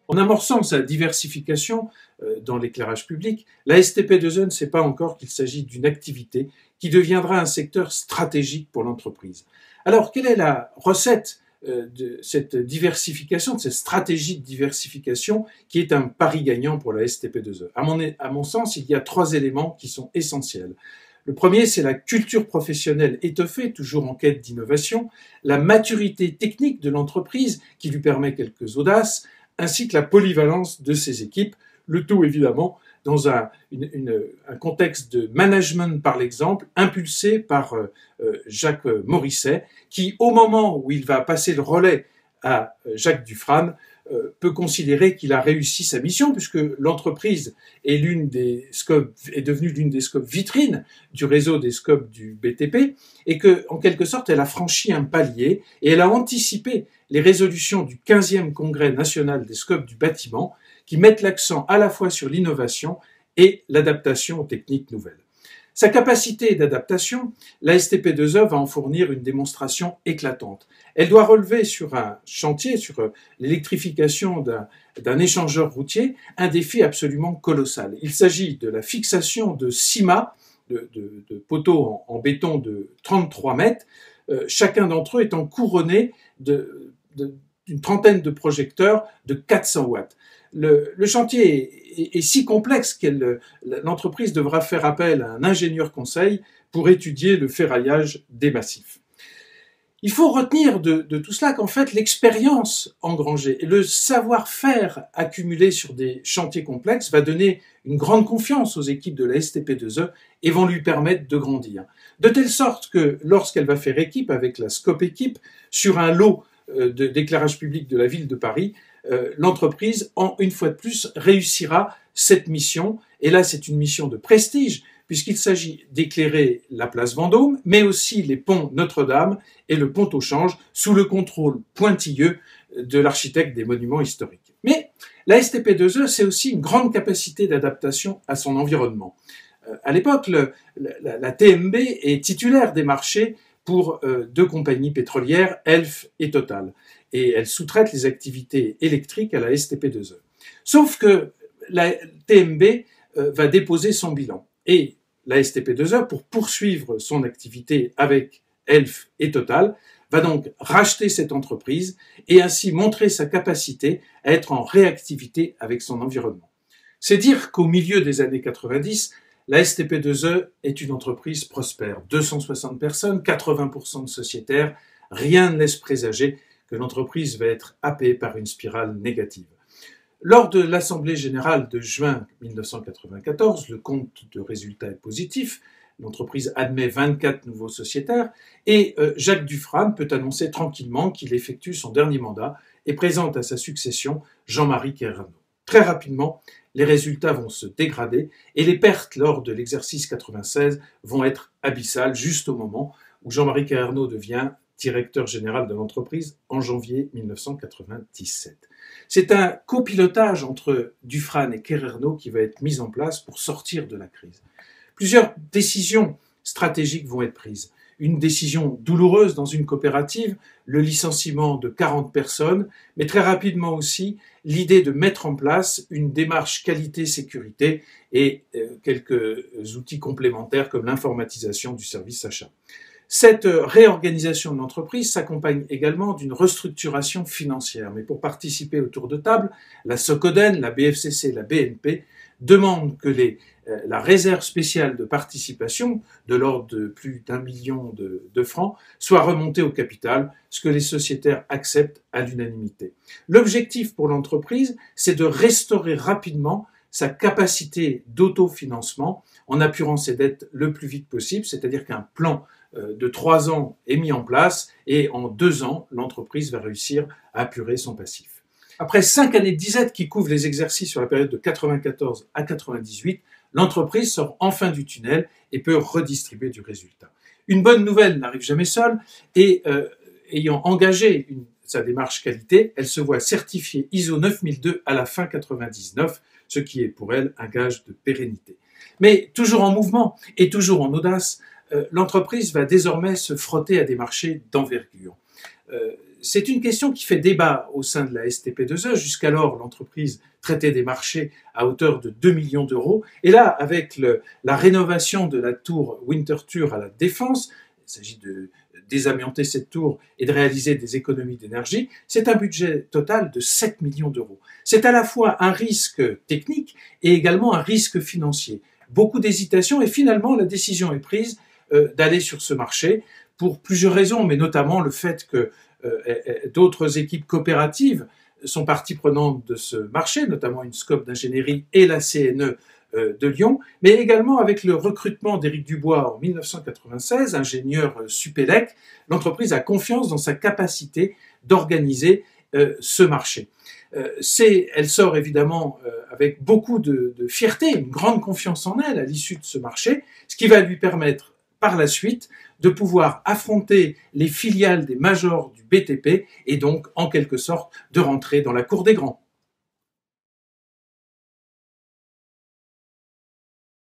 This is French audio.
En amorçant sa diversification dans l'éclairage public, la STP2E ne sait pas encore qu'il s'agit d'une activité qui deviendra un secteur stratégique pour l'entreprise. Alors, quelle est la recette de cette diversification, de cette stratégie de diversification qui est un pari gagnant pour la STP2E? À mon sens, il y a 3 éléments qui sont essentiels. Le premier, c'est la culture professionnelle étoffée, toujours en quête d'innovation, la maturité technique de l'entreprise qui lui permet quelques audaces, ainsi que la polyvalence de ses équipes, le tout évidemment dans un contexte de management par l'exemple, impulsé par Jacques Morisset, qui au moment où il va passer le relais à Jacques Dufrane, peut considérer qu'il a réussi sa mission, puisque l'entreprise est devenue l'une des scopes vitrines du réseau des scopes du BTP, et que, en quelque sorte, elle a franchi un palier, et elle a anticipé les résolutions du 15e Congrès national des scopes du bâtiment, qui mettent l'accent à la fois sur l'innovation et l'adaptation aux techniques nouvelles. Sa capacité d'adaptation, la STP2E va en fournir une démonstration éclatante. Elle doit relever sur un chantier, sur l'électrification d'un échangeur routier, un défi absolument colossal. Il s'agit de la fixation de 6 mâts, de poteaux en béton de 33 mètres, chacun d'entre eux étant couronné d'une trentaine de projecteurs de 400 watts. Le chantier est si complexe que l'entreprise devra faire appel à un ingénieur conseil pour étudier le ferraillage des massifs. Il faut retenir de tout cela qu'en fait l'expérience engrangée et le savoir-faire accumulé sur des chantiers complexes va donner une grande confiance aux équipes de la STP2E et vont lui permettre de grandir. De telle sorte que lorsqu'elle va faire équipe avec la Scope Équipe sur un lot d'éclairage public de la ville de Paris, l'entreprise, une fois de plus, réussira cette mission. Et là, c'est une mission de prestige, puisqu'il s'agit d'éclairer la place Vendôme, mais aussi les ponts Notre-Dame et le pont au Change, sous le contrôle pointilleux de l'architecte des monuments historiques. Mais la STP2E, c'est aussi une grande capacité d'adaptation à son environnement. À l'époque, la TMB est titulaire des marchés pour 2 compagnies pétrolières, Elf et Total. Et elle sous-traite les activités électriques à la STP2E. Sauf que la TMB va déposer son bilan. Et la STP2E, pour poursuivre son activité avec Elf et Total, va donc racheter cette entreprise et ainsi montrer sa capacité à être en réactivité avec son environnement. C'est dire qu'au milieu des années 90, la STP2E est une entreprise prospère. 260 personnes, 80% de sociétaires, rien ne laisse présager que l'entreprise va être happée par une spirale négative. Lors de l'Assemblée générale de juin 1994, le compte de résultat est positif, l'entreprise admet 24 nouveaux sociétaires et Jacques Dufrane peut annoncer tranquillement qu'il effectue son dernier mandat et présente à sa succession Jean-Marie Quererno. Très rapidement, les résultats vont se dégrader et les pertes lors de l'exercice 96 vont être abyssales juste au moment où Jean-Marie Quererno devient directeur général de l'entreprise en janvier 1997. C'est un copilotage entre Dufrane et Quererno qui va être mis en place pour sortir de la crise. Plusieurs décisions stratégiques vont être prises. Une décision douloureuse dans une coopérative, le licenciement de 40 personnes, mais très rapidement aussi l'idée de mettre en place une démarche qualité-sécurité et quelques outils complémentaires comme l'informatisation du service achat. Cette réorganisation de l'entreprise s'accompagne également d'une restructuration financière. Mais pour participer au tour de table, la Socoden, la BFCC, la BNP demandent que la réserve spéciale de participation, de l'ordre de plus d'1 million de francs, soit remontée au capital, ce que les sociétaires acceptent à l'unanimité. L'objectif pour l'entreprise, c'est de restaurer rapidement sa capacité d'autofinancement en apurant ses dettes le plus vite possible, c'est-à-dire qu'un plan de 3 ans est mis en place et en 2 ans, l'entreprise va réussir à apurer son passif. Après 5 années de disette qui couvrent les exercices sur la période de 94 à 98, l'entreprise sort enfin du tunnel et peut redistribuer du résultat. Une bonne nouvelle n'arrive jamais seule et ayant engagé sa démarche qualité, elle se voit certifiée ISO 9002 à la fin 99, ce qui est pour elle un gage de pérennité. Mais toujours en mouvement et toujours en audace, l'entreprise va désormais se frotter à des marchés d'envergure. C'est une question qui fait débat au sein de la STP2E. Jusqu'alors, l'entreprise traitait des marchés à hauteur de 2 millions d'euros. Et là, avec la rénovation de la tour Winterthur à la Défense, il s'agit de désamianter cette tour et de réaliser des économies d'énergie, c'est un budget total de 7 millions d'euros. C'est à la fois un risque technique et également un risque financier. Beaucoup d'hésitation et finalement la décision est prise d'aller sur ce marché pour plusieurs raisons, mais notamment le fait que d'autres équipes coopératives sont partie prenante de ce marché, notamment une Scope d'ingénierie et la CNE de Lyon, mais également avec le recrutement d'Éric Dubois en 1996, ingénieur Supélec, l'entreprise a confiance dans sa capacité d'organiser ce marché. Elle sort évidemment avec beaucoup de fierté, une grande confiance en elle à l'issue de ce marché, ce qui va lui permettre par la suite de pouvoir affronter les filiales des majors du BTP et donc en quelque sorte de rentrer dans la cour des grands.